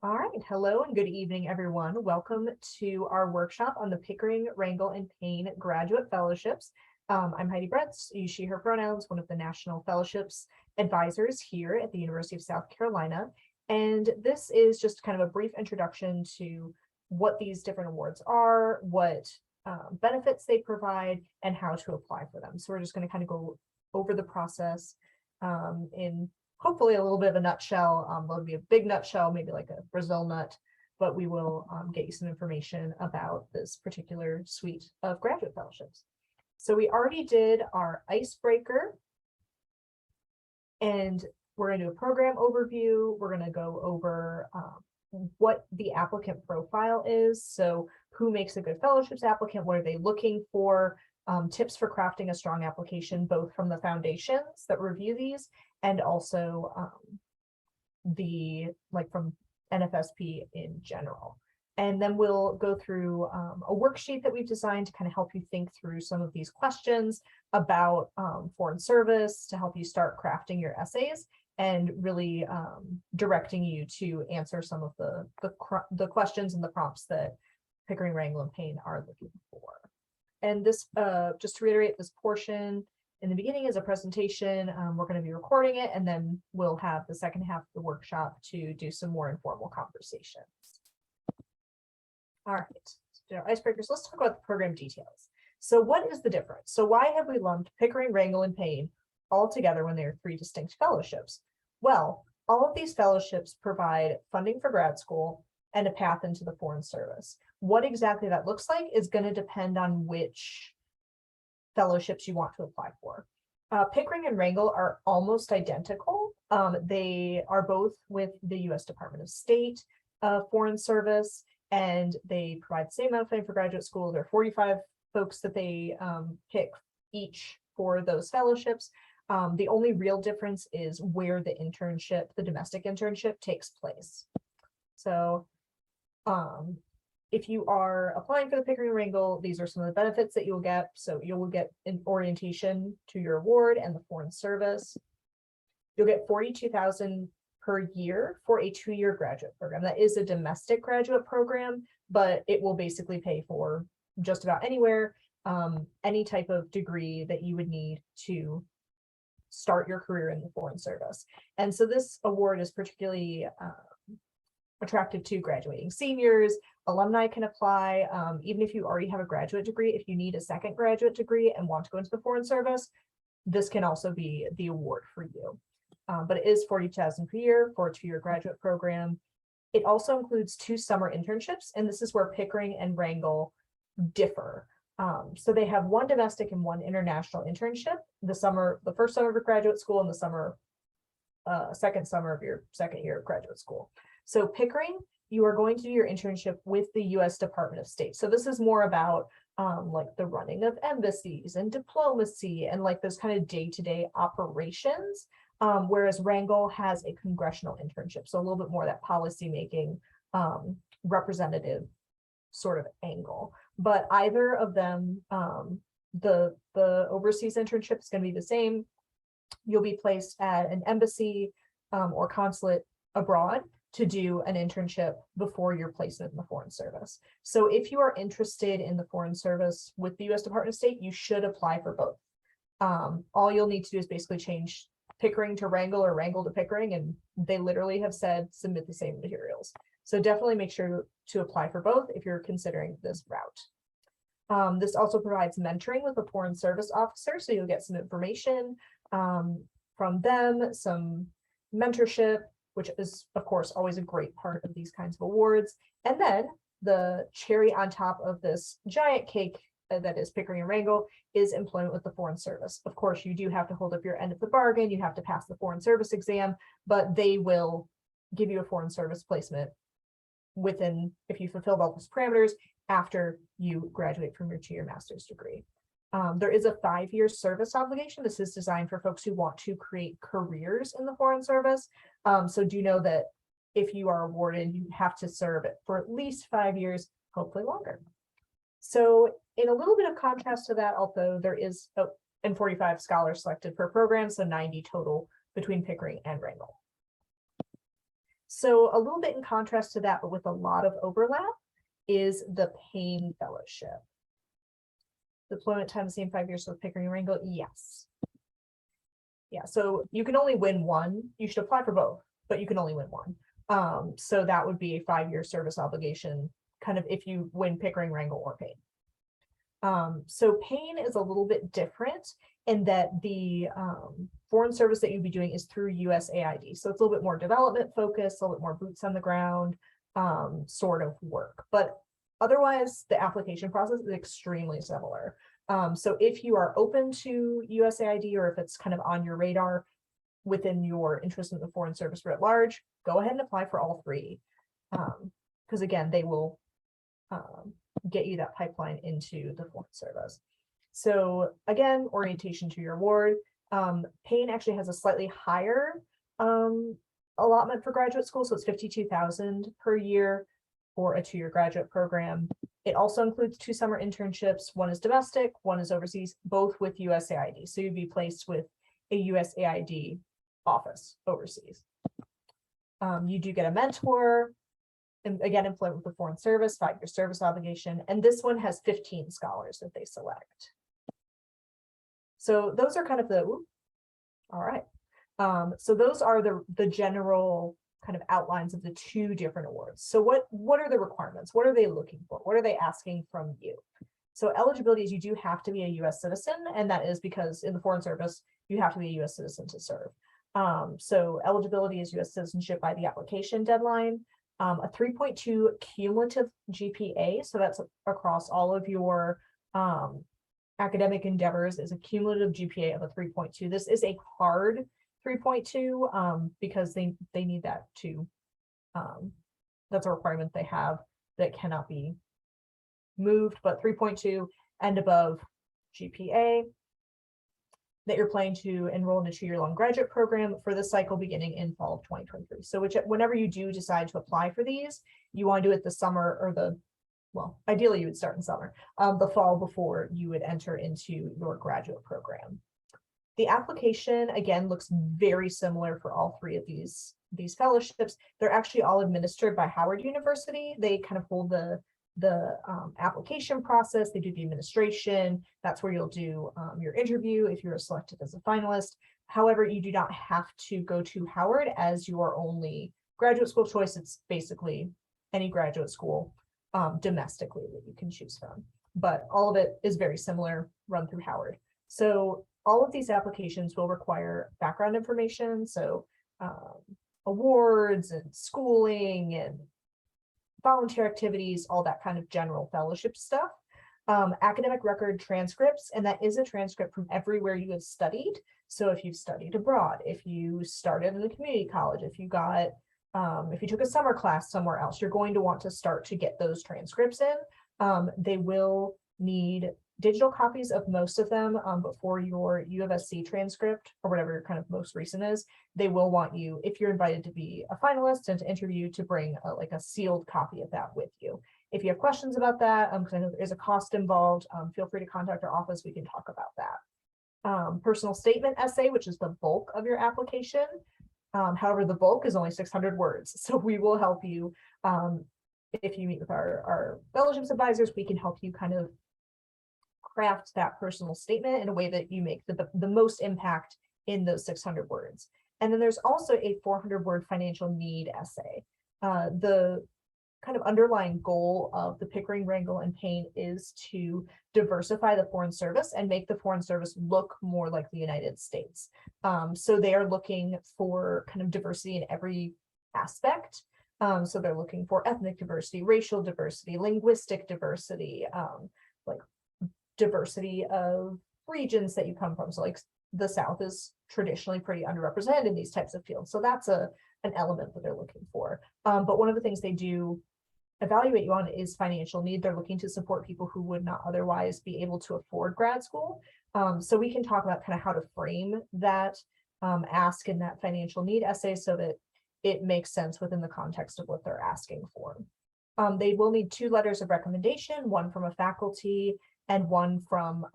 All right, hello and good evening, everyone. Welcome to our workshop on the Pickering, Rangel, and Payne Graduate Fellowships. I'm Heidi Bretz, use she, her pronouns, one of the National Fellowships advisors here at the University of South Carolina. And this is just kind of a brief introduction to what these different awards are, what benefits they provide, and how to apply for them. So we're just going to kind of go over the process in hopefully a little bit of a nutshell. There'll be a big nutshell, maybe like a Brazil nut, but we will get you some information about this particular suite of graduate fellowships. So we already did our icebreaker, and we're going to do a program overview. We're going to go over what the applicant profile is. So who makes a good fellowships applicant? What are they looking for? Tips for crafting a strong application, both from the foundations that review these and also from NFSP in general. And then we'll go through a worksheet that we've designed to kind of help you think through some of these questions about foreign service, to help you start crafting your essays and really directing you to answer some of the questions and the prompts that Pickering, Rangel, and Payne are looking for. And this, just to reiterate, this portion in the beginning is a presentation. We're going to be recording it, and then we'll have the second half of the workshop to do some more informal conversations. All right, so icebreakers. Let's talk about the program details. So what is the difference? So why have we lumped Pickering, Rangel, and Payne all together when they are three distinct fellowships? Well, all of these fellowships provide funding for grad school and a path into the foreign service. What exactly that looks like is going to depend on which fellowships you want to apply for. Pickering and Rangel are almost identical. They are both with the U.S. Department of State Foreign Service, and they provide the same amount of funding for graduate school. There are 45 folks that they pick each for those fellowships. The only real difference is where the internship, the domestic internship, takes place. So if you are applying for the Pickering Rangel, these are some of the benefits that you'll get. So you will get an orientation to your award and the foreign service. You'll get $42,000 per year for a 2-year graduate program. That is a domestic graduate program, but it will basically pay for just about anywhere, any type of degree that you would need to start your career in the foreign service. And so this award is particularly attractive to graduating seniors. Alumni can apply, even if you already have a graduate degree. If you need a second graduate degree and want to go into the foreign service, this can also be the award for you. But it is $40,000 per year for a 2-year graduate program. It also includes 2 summer internships, and this is where Pickering and Rangel differ. So they have 1 domestic and 1 international internship. The first summer of graduate school, and the second summer of your second year of graduate school. So Pickering, you are going to do your internship with the U.S. Department of State. So this is more about like the running of embassies and diplomacy and like those kind of day-to-day operations, whereas Rangel has a congressional internship. So a little bit more that policymaking, representative sort of angle. But either of them, the overseas internship is going to be the same. You'll be placed at an embassy or consulate abroad to do an internship before your placement in the foreign service. So if you are interested in the foreign service with the U.S. Department of State, you should apply for both. All you'll need to do is basically change Pickering to Rangel or Rangel to Pickering, and they literally have said submit the same materials. So definitely make sure to apply for both if you're considering this route. This also provides mentoring with a foreign service officer, so you'll get some information from them, some mentorship, which is, of course, always a great part of these kinds of awards. And then the cherry on top of this giant cake that is Pickering and Rangel is employment with the Foreign Service. Of course, you do have to hold up your end of the bargain. You have to pass the Foreign Service exam, but they will give you a Foreign Service placement within, if you fulfill all those parameters, after you graduate from your 2-year master's degree. There is a 5-year service obligation. This is designed for folks who want to create careers in the foreign service. So do know that if you are awarded, you have to serve it for at least 5 years, hopefully longer. So in a little bit of contrast to that, although there is 45 scholars selected per program, so 90 total between Pickering and Rangel. So a little bit in contrast to that, but with a lot of overlap, is the Payne Fellowship. Deployment time the same 5 years with Pickering and Rangel? Yes. Yeah, so you can only win one. You should apply for both, but you can only win one. So that would be a 5-year service obligation, kind of if you win Pickering, Rangel, or Payne. So Payne is a little bit different in that the foreign service that you'd be doing is through USAID. So it's a little bit more development focused, a little bit more boots on the ground sort of work. But otherwise, the application process is extremely similar. So if you are open to USAID, or if it's kind of on your radar within your interest in the foreign service writ large, go ahead and apply for all three. Because again, they will get you that pipeline into the foreign service. So again, orientation to your award. Payne actually has a slightly higher allotment for graduate school. So it's $52,000 per year for a 2-year graduate program. It also includes 2 summer internships. One is domestic, one is overseas, both with USAID. So you'd be placed with a USAID office overseas. You do get a mentor, and again, employment with the foreign service, 5-year service obligation. And this one has 15 scholars that they select. So those are kind of the, all right. So those are the general kind of outlines of the 2 different awards. So what are the requirements? What are they looking for? What are they asking from you? So eligibility is you do have to be a US citizen, and that is because in the foreign service, you have to be a US citizen to serve. So eligibility is US citizenship by the application deadline, a 3.2 cumulative GPA. So that's across all of your academic endeavors is a cumulative GPA of a 3.2. This is a hard 3.2 because they need that to, that's a requirement they have that cannot be moved, but 3.2 and above GPA, that you're planning to enroll in a 2-year-long graduate program for the cycle beginning in fall of 2023. So whenever you do decide to apply for these, you want to do it the summer or well, ideally you would start in summer, the fall before you would enter into your graduate program. The application, again, looks very similar for all 3 of these fellowships. They're actually all administered by Howard University. They kind of hold the application process. They do the administration. That's where you'll do your interview if you're selected as a finalist. However, you do not have to go to Howard as your only graduate school choice. It's basically any graduate school domestically that you can choose from. But all of it is very similar, run through Howard. So all of these applications will require background information. So awards and schooling and volunteer activities, all that kind of general fellowship stuff. Academic record transcripts, and that is a transcript from everywhere you have studied. So if you've studied abroad, if you started in a community college, if you got, if you took a summer class somewhere else, you're going to want to start to get those transcripts in. They will need digital copies of most of them, but for your U of SC transcript or whatever your kind of most recent is, they will want you, if you're invited to be a finalist and to interview, to bring like a sealed copy of that with you. If you have questions about that, because I know there is a cost involved, feel free to contact our office. We can talk about that. Personal statement essay, which is the bulk of your application. However, the bulk is only 600 words. So we will help you. If you meet with our fellowships advisors, we can help you kind of craft that personal statement in a way that you make the most impact in those 600 words. And then there's also a 400-word financial need essay. The kind of underlying goal of the Pickering, Rangel, and Payne is to diversify the foreign service and make the foreign service look more like the United States. So they are looking for kind of diversity in every aspect. So they're looking for ethnic diversity, racial diversity, linguistic diversity, like diversity of regions that you come from. So like the South is traditionally pretty underrepresented in these types of fields. So that's an element that they're looking for. But one of the things they do evaluate you on is financial need. They're looking to support people who would not otherwise be able to afford grad school. So we can talk about kind of how to frame that ask in that financial need essay so that it makes sense within the context of what they're asking for. They will need 2 letters of recommendation, one from a faculty and one from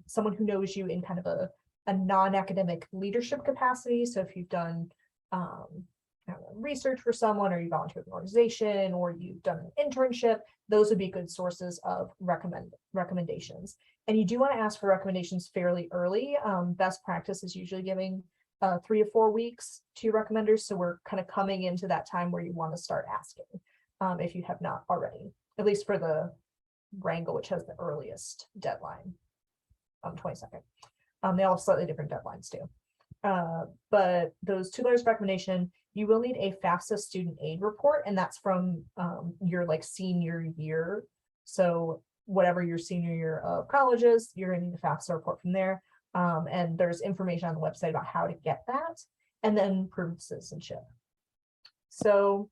someone who knows you in kind of a non-academic leadership capacity. So if you've done research for someone, or you volunteer with an organization, or you've done an internship, those would be good sources of recommendations. And you do want to ask for recommendations fairly early. Best practice is usually giving 3 to 4 weeks to your recommenders. So we're kind of coming into that time where you want to start asking if you have not already, at least for the Rangel, which has the earliest deadline, 22nd. They all have slightly different deadlines too. But those 2 letters of recommendation, you will need a FAFSA student aid report, and that's from your like senior year. So whatever your senior year of college is, you're gonna need a FAFSA report from there. And there's information on the website about how to get that, and then proof of citizenship. So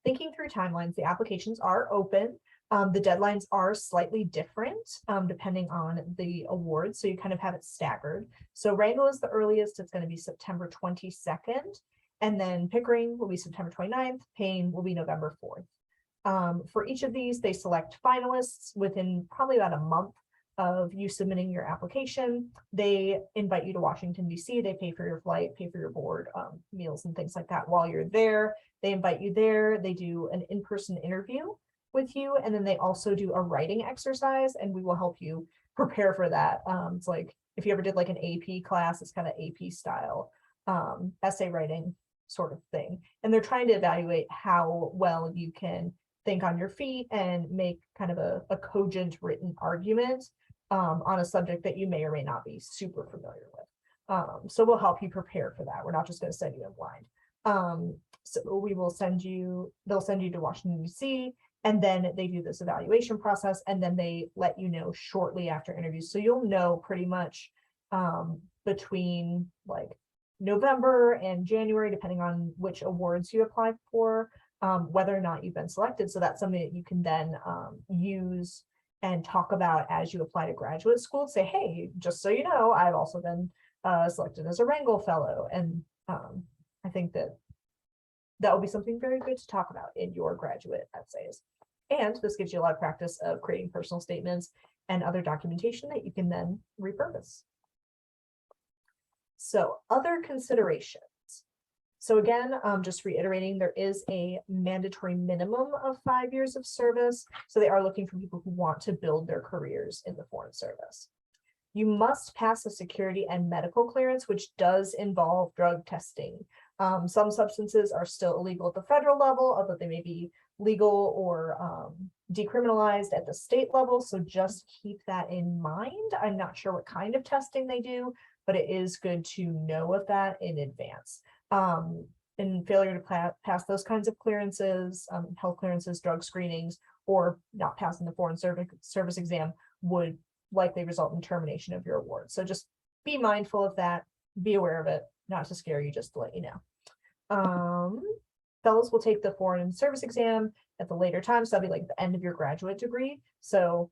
thinking through timelines, the applications are open. The deadlines are slightly different depending on the award, so you kind of have it staggered. So Rangel is the earliest, it's going to be September 22nd, and then Pickering will be September 29th, Payne will be November 4th. For each of these, they select finalists within probably about a month of you submitting your application. They invite you to Washington, D.C. They pay for your flight, pay for your board, meals, and things like that while you're there. They invite you there. They do an in-person interview with you, and then they also do a writing exercise, and we will help you prepare for that. It's like if you ever did like an AP class, it's kind of AP style essay writing sort of thing, and they're trying to evaluate how well you can think on your feet and make kind of a cogent written argument on a subject that you may or may not be super familiar with. So we'll help you prepare for that. We're not just going to send you in blind. So we will send you, they'll send you to Washington, D.C., and then they do this evaluation process, and then they let you know shortly after interviews. So you'll know pretty much between like November and January, depending on which awards you apply for, whether or not you've been selected. So that's something that you can then use and talk about as you apply to graduate school. Say, hey, just so you know, I've also been selected as a Rangel Fellow. And I think that that will be something very good to talk about in your graduate essays. And this gives you a lot of practice of creating personal statements and other documentation that you can then repurpose. So other considerations. So again, just reiterating, there is a mandatory minimum of 5 years of service. So they are looking for people who want to build their careers in the Foreign Service. You must pass a security and medical clearance, which does involve drug testing. Some substances are still illegal at the federal level, although they may be legal or decriminalized at the state level. So just keep that in mind. I'm not sure what kind of testing they do, but it is good to know of that in advance. And failure to pass those kinds of clearances, health clearances, drug screenings, or not passing the Foreign Service exam would likely result in termination of your award. So just be mindful of that, be aware of it, not to scare you, just to let you know. Fellows will take the Foreign Service exam at the later time, so that'll be like the end of your graduate degree. So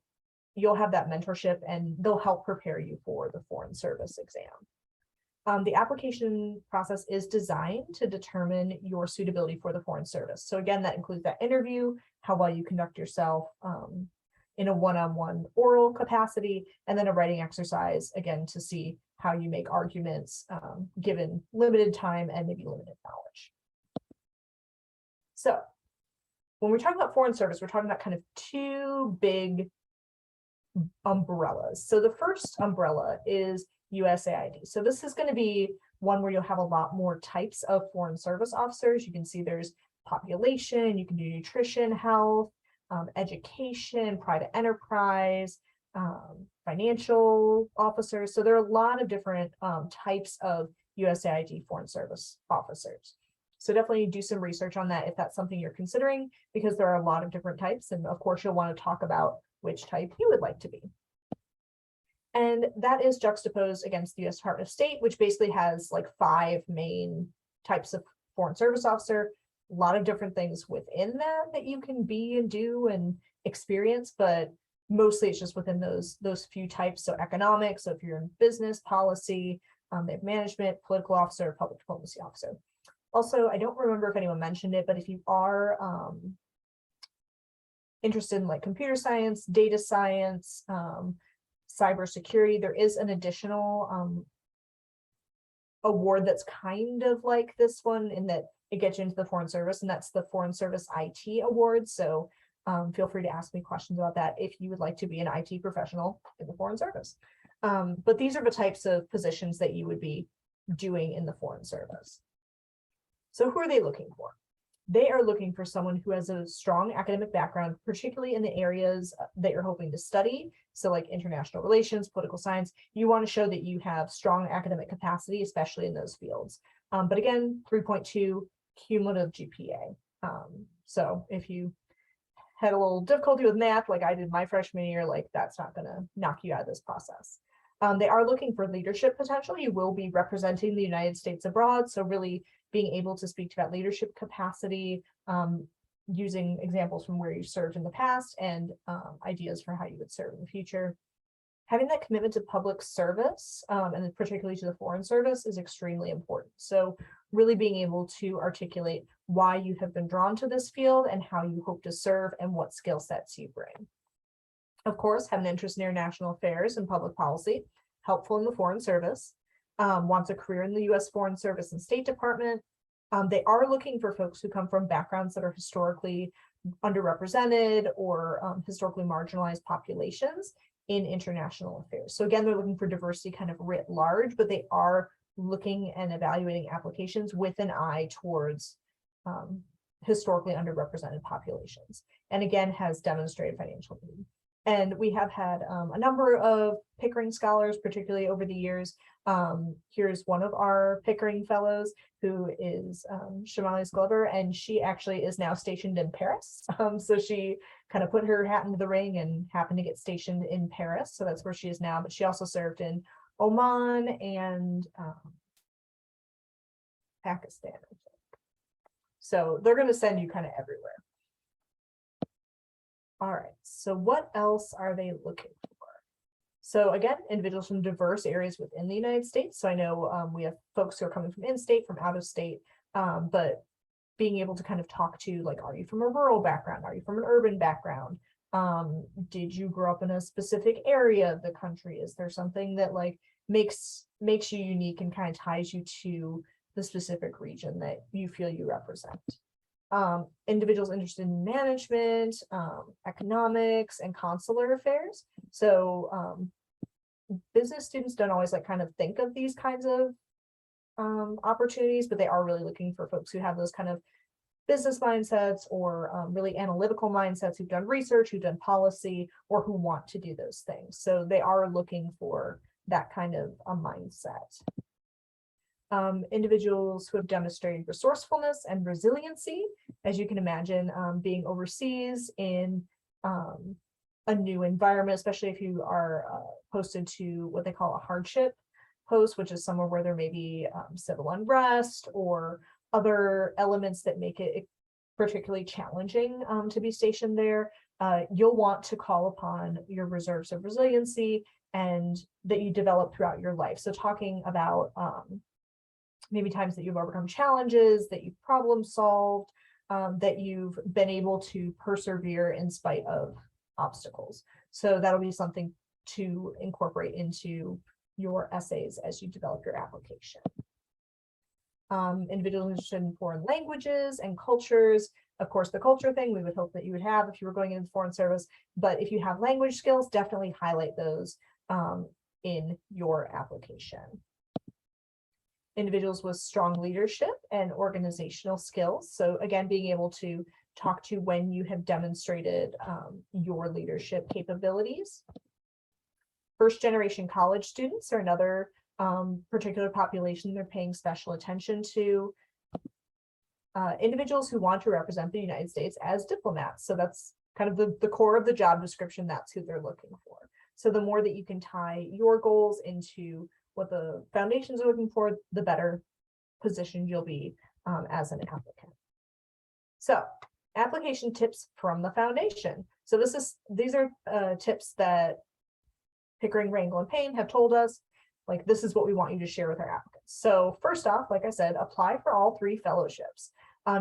you'll have that mentorship and they'll help prepare you for the Foreign Service exam. The application process is designed to determine your suitability for the Foreign Service. So again, that includes that interview, how well you conduct yourself in a one-on-one oral capacity, and then a writing exercise, again, to see how you make arguments given limited time and maybe limited knowledge. So when we're talking about Foreign Service, we're talking about kind of 2 big umbrellas. So the first umbrella is USAID. So this is going to be one where you'll have a lot more types of Foreign Service officers. You can see there's population, you can do nutrition, health, education, private enterprise, financial officers. So there are a lot of different types of USAID Foreign Service officers. So definitely do some research on that if that's something you're considering, because there are a lot of different types. And of course, you'll want to talk about which type you would like to be. And that is juxtaposed against the U.S. Department of State, which basically has like 5 main types of Foreign Service officer, a lot of different things within that you can be and do and experience, but mostly it's just within those few types. So economics, so if you're in business, policy, they have management, political officer, public diplomacy officer. Also, I don't remember if anyone mentioned it, but if you are interested in like computer science, data science, cybersecurity, there is an additional award that's kind of like this one in that it gets you into the Foreign Service, and that's the Foreign Service IT Award. So feel free to ask me questions about that if you would like to be an IT professional in the Foreign Service. But these are the types of positions that you would be doing in the Foreign Service. So who are they looking for? They are looking for someone who has a strong academic background, particularly in the areas that you're hoping to study. So like international relations, political science, you want to show that you have strong academic capacity, especially in those fields. But again, 3.2 cumulative GPA. So if you had a little difficulty with math, like I did my freshman year, like that's not going to knock you out of this process. They are looking for leadership potential. You will be representing the United States abroad. So really being able to speak to that leadership capacity, using examples from where you served in the past and ideas for how you would serve in the future. Having that commitment to public service, and particularly to the Foreign Service, is extremely important. So really being able to articulate why you have been drawn to this field and how you hope to serve and what skill sets you bring. Of course, have an interest in international affairs and public policy, helpful in the Foreign Service, wants a career in the U.S. Foreign Service and State Department. They are looking for folks who come from backgrounds that are historically underrepresented or historically marginalized populations in international affairs. So again, they're looking for diversity kind of writ large, but they are looking and evaluating applications with an eye towards historically underrepresented populations. And again, has demonstrated financial need. And we have had a number of Pickering scholars, particularly over the years. Here's one of our Pickering fellows who is Shamalis Glover, and she actually is now stationed in Paris. So she kind of put her hat into the ring and happened to get stationed in Paris. So that's where she is now. But she also served in Oman and Pakistan. So they're going to send you kind of everywhere. All right, so what else are they looking for? So again, individuals from diverse areas within the United States. So I know we have folks who are coming from in-state, from out of state, but being able to kind of talk to, like, are you from a rural background? Are you from an urban background? Did you grow up in a specific area of the country? Is there something that like makes you unique and kind of ties you to the specific region that you feel you represent? Individuals interested in management, economics, and consular affairs. So business students don't always like kind of think of these kinds of opportunities, but they are really looking for folks who have those kind of business mindsets or really analytical mindsets, who've done research, who've done policy, or who want to do those things. So they are looking for that kind of a mindset. Individuals who have demonstrated resourcefulness and resiliency, as you can imagine, being overseas in a new environment, especially if you are posted to what they call a hardship post, which is somewhere where there may be civil unrest or other elements that make it particularly challenging to be stationed there. You'll want to call upon your reserves of resiliency and that you develop throughout your life. So talking about maybe times that you've overcome challenges, that you've problem solved, that you've been able to persevere in spite of obstacles. So that'll be something to incorporate into your essays as you develop your application. Individuals interested in foreign languages and cultures. Of course, the culture thing we would hope that you would have if you were going into the Foreign Service, but if you have language skills, definitely highlight those in your application. Individuals with strong leadership and organizational skills. So again, being able to talk to when you have demonstrated your leadership capabilities. First generation college students are another particular population they're paying special attention to. Individuals who want to represent the United States as diplomats. So that's kind of the core of the job description. That's who they're looking for. So the more that you can tie your goals into what the foundations are looking for, the better positioned you'll be as an applicant. So application tips from the foundation. So these are tips that Pickering, Rangel, and Payne have told us, like, this is what we want you to share with our applicants. So first off, like I said, apply for all 3 fellowships.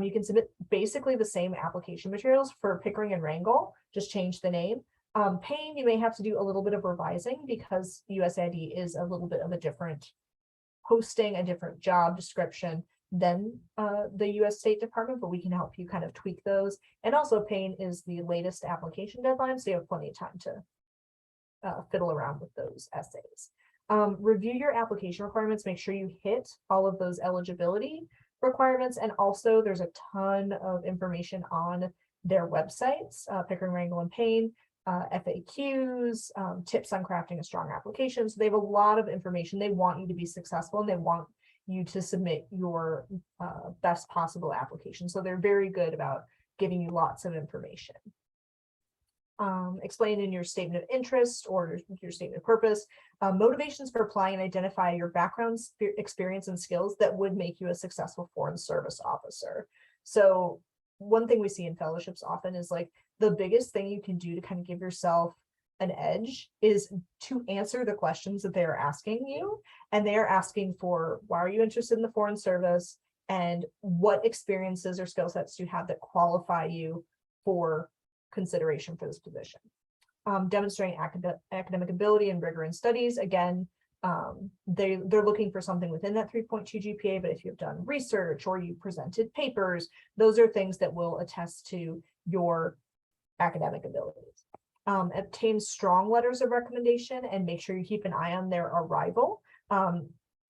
You can submit basically the same application materials for Pickering and Rangel, just change the name. Payne, you may have to do a little bit of revising because USAID is a little bit of a different posting, a different job description. than the US State Department, but we can help you kind of tweak those. And also Payne is the latest application deadline, so you have plenty of time to fiddle around with those essays. Review your application requirements, make sure you hit all of those eligibility requirements. And also there's a ton of information on their websites, Pickering, Rangel, and Payne, FAQs, tips on crafting a strong application. So they have a lot of information. They want you to be successful, and they want you to submit your best possible application. So they're very good about giving you lots of information. Explain in your statement of interest or your statement of purpose, motivations for applying, and identify your background, experience, and skills that would make you a successful foreign service officer. So one thing we see in fellowships often is like the biggest thing you can do to kind of give yourself an edge is to answer the questions that they are asking you. And they are asking for, why are you interested in the foreign service? And what experiences or skill sets do you have that qualify you for consideration for this position? Demonstrating academic ability and rigor in studies. Again, they're looking for something within that 3.2 GPA, but if you've done research or you presented papers, those are things that will attest to your academic abilities. Obtain strong letters of recommendation and make sure you keep an eye on their arrival.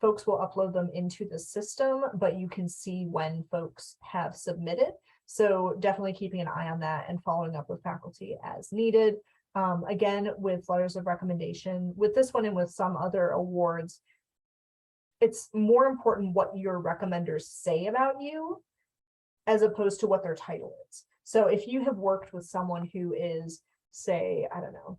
Folks will upload them into the system, but you can see when folks have submitted. So definitely keeping an eye on that and following up with faculty as needed. Again, with letters of recommendation, with this one and with some other awards, it's more important what your recommenders say about you as opposed to what their title is. So if you have worked with someone who is, say, I don't know,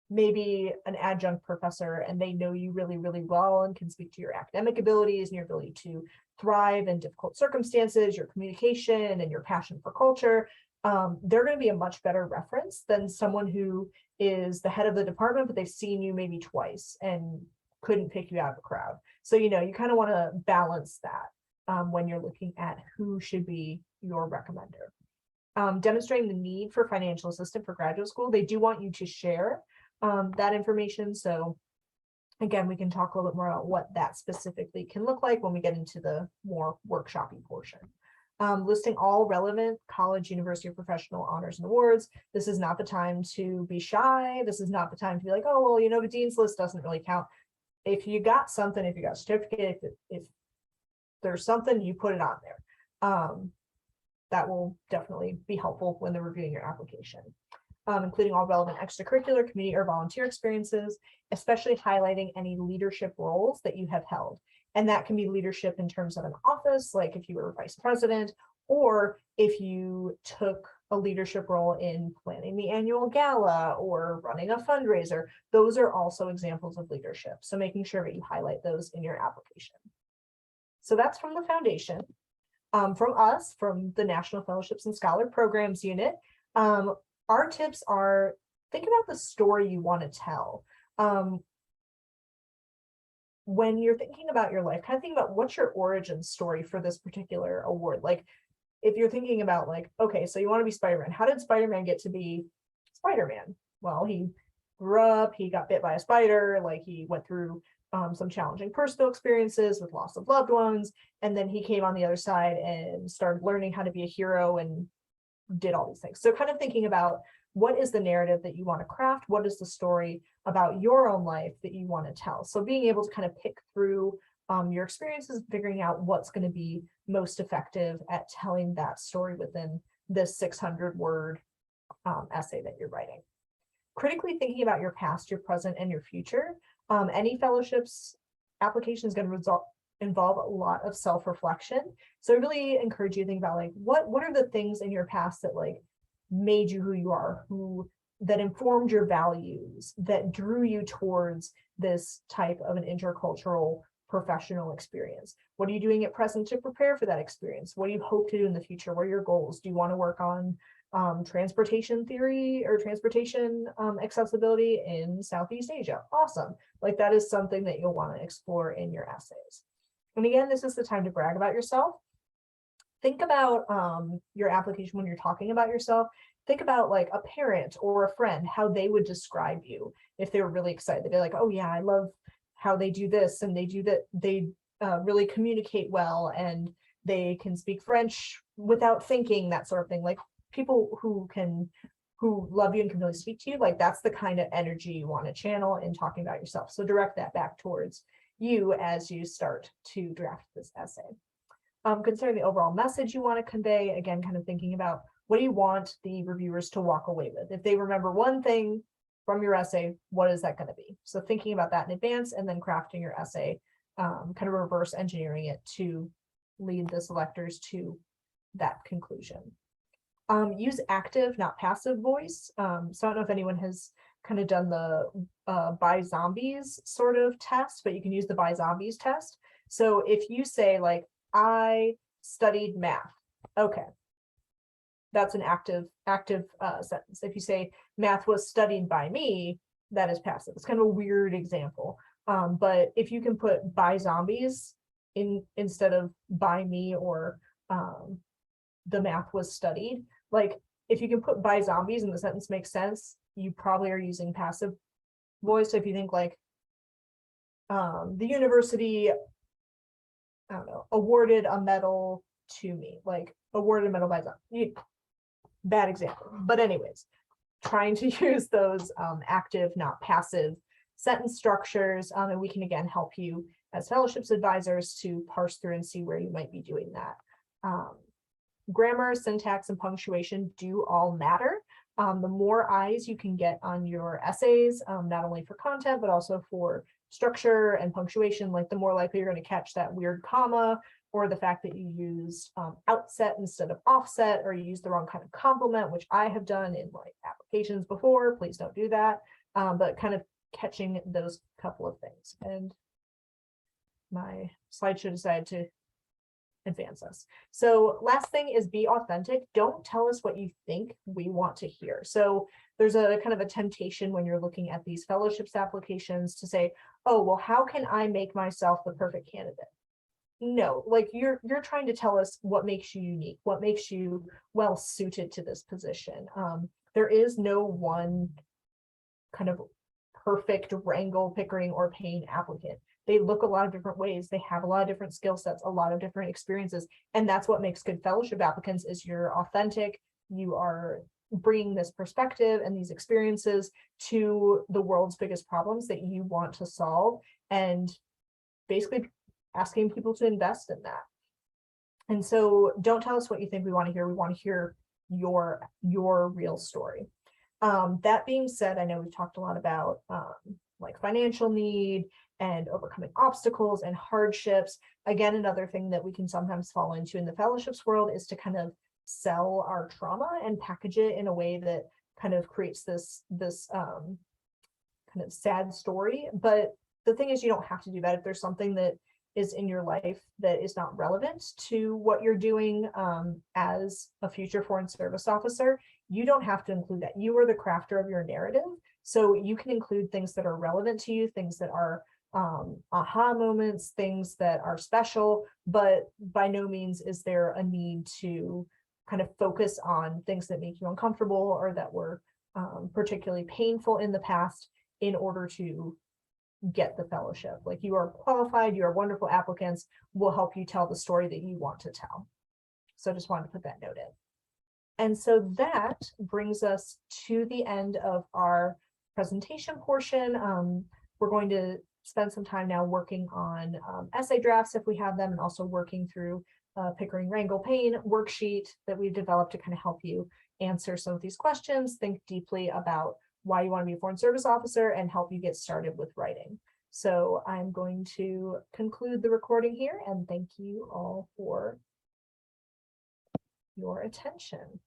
maybe an adjunct professor, and they know you really, really well and can speak to your academic abilities and your ability to thrive in difficult circumstances, your communication and your passion for culture, they're going to be a much better reference than someone who is the head of the department, but they've seen you maybe twice and couldn't pick you out of a crowd. So, you kind of want to balance that when you're looking at who should be your recommender. Demonstrating the need for financial assistance for graduate school. They do want you to share that information. So again, we can talk a little bit more about what that specifically can look like when we get into the more workshoppy portion. Listing all relevant college, university, or professional honors and awards. This is not the time to be shy. This is not the time to be like, oh, well, the dean's list doesn't really count. If you got something, if you got a certificate, if there's something, you put it on there. That will definitely be helpful when they're reviewing your application. Including all relevant extracurricular, community, or volunteer experiences, especially highlighting any leadership roles that you have held. And that can be leadership in terms of an office, like if you were vice president, or if you took a leadership role in planning the annual gala or running a fundraiser. Those are also examples of leadership. So making sure that you highlight those in your application. So that's from the foundation. From us, from the National Fellowships and Scholar Programs Unit, our tips are, think about the story you want to tell. When you're thinking about your life, kind of think about what's your origin story for this particular award. Like if you're thinking about like, okay, so you want to be Spider-Man. How did Spider-Man get to be Spider-Man? Well, he grew up, he got bit by a spider, like he went through some challenging personal experiences with loss of loved ones. And then he came on the other side and started learning how to be a hero and did all these things. So kind of thinking about what is the narrative that you want to craft? What is the story about your own life that you want to tell? So being able to kind of pick through your experiences, figuring out what's going to be most effective at telling that story within this 600-word essay that you're writing. Critically thinking about your past, your present, and your future. Any fellowships application is going to involve a lot of self-reflection. So I really encourage you to think about like, what are the things in your past that like made you who you are, that informed your values, that drew you towards this type of an intercultural professional experience? What are you doing at present to prepare for that experience? What do you hope to do in the future? What are your goals? Do you want to work on transportation theory or transportation accessibility in Southeast Asia? Awesome. Like that is something that you'll want to explore in your essays. And again, this is the time to brag about yourself. Think about your application when you're talking about yourself. Think about like a parent or a friend, how they would describe you if they were really excited. They'd be like, oh yeah, I love how they do this and they do that. They really communicate well, and they can speak French without thinking, that sort of thing. Like people who love you and can really speak to you, like that's the kind of energy you want to channel in talking about yourself. So direct that back towards you as you start to draft this essay. Considering the overall message you want to convey, again, kind of thinking about what do you want the reviewers to walk away with? If they remember one thing from your essay, what is that going to be? So thinking about that in advance and then crafting your essay, kind of reverse engineering it to lead the selectors to that conclusion. Use active, not passive voice. So I don't know if anyone has kind of done the by zombies sort of test, but you can use the by zombies test. So if you say like, I studied math, okay, that's an active sentence. If you say math was studied by me, that is passive. It's kind of a weird example. But if you can put by zombies in instead of by me, or the math was studied, like if you can put by zombies and the sentence makes sense, you probably are using passive voice. So if you think like the university, I don't know, awarded a medal to me, like awarded a medal by zombie. Bad example, but anyways, trying to use those active, not passive sentence structures, and we can again help you as fellowships advisors to parse through and see where you might be doing that. Grammar, syntax, and punctuation do all matter. The more eyes you can get on your essays, not only for content, but also for structure and punctuation, like the more likely you're going to catch that weird comma, or the fact that you used outset instead of offset, or you used the wrong kind of complement, which I have done in like applications before. Please don't do that. But kind of catching those couple of things. And my slideshow decided to advance us. So last thing is be authentic. Don't tell us what you think we want to hear. So there's a kind of a temptation when you're looking at these fellowships applications to say, oh, well, how can I make myself the perfect candidate? No, like you're trying to tell us what makes you unique, what makes you well suited to this position. There is no one kind of perfect Rangel, Pickering, or Payne applicant. They look a lot of different ways. They have a lot of different skill sets, a lot of different experiences. And that's what makes good fellowship applicants is you're authentic. You are bringing this perspective and these experiences to the world's biggest problems that you want to solve, and basically asking people to invest in that. And so don't tell us what you think we want to hear. We want to hear your real story. That being said, I know we've talked a lot about like financial need and overcoming obstacles and hardships. Again, another thing that we can sometimes fall into in the fellowships world is to kind of sell our trauma and package it in a way that kind of creates this kind of sad story. But the thing is, you don't have to do that. If there's something that is in your life that is not relevant to what you're doing as a future foreign service officer, you don't have to include that. You are the crafter of your narrative. So you can include things that are relevant to you, things that are aha moments, things that are special, but by no means is there a need to kind of focus on things that make you uncomfortable or that were particularly painful in the past in order to get the fellowship. Like, you are qualified, you are wonderful applicants, will help you tell the story that you want to tell. So I just wanted to put that note in. And so that brings us to the end of our presentation portion. We're going to spend some time now working on essay drafts if we have them, and also working through Pickering, Rangel, Payne worksheet that we've developed to kind of help you answer some of these questions, think deeply about why you want to be a foreign service officer, and help you get started with writing. So I'm going to conclude the recording here, and thank you all for your attention.